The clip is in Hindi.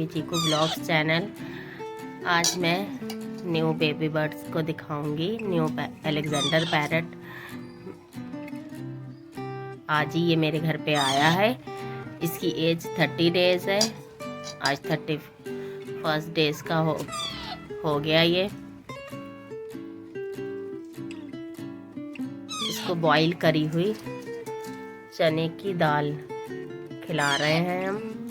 चीकू ब्लॉग्स चैनल। आज मैं न्यू बेबी बर्ड्स को दिखाऊंगी। न्यू अलेक्जेंडर पैरट आज ही ये मेरे घर पे आया है। इसकी एज 30 डेज है। आज 31 डेज का हो गया ये। इसको बॉईल करी हुई चने की दाल खिला रहे हैं हम।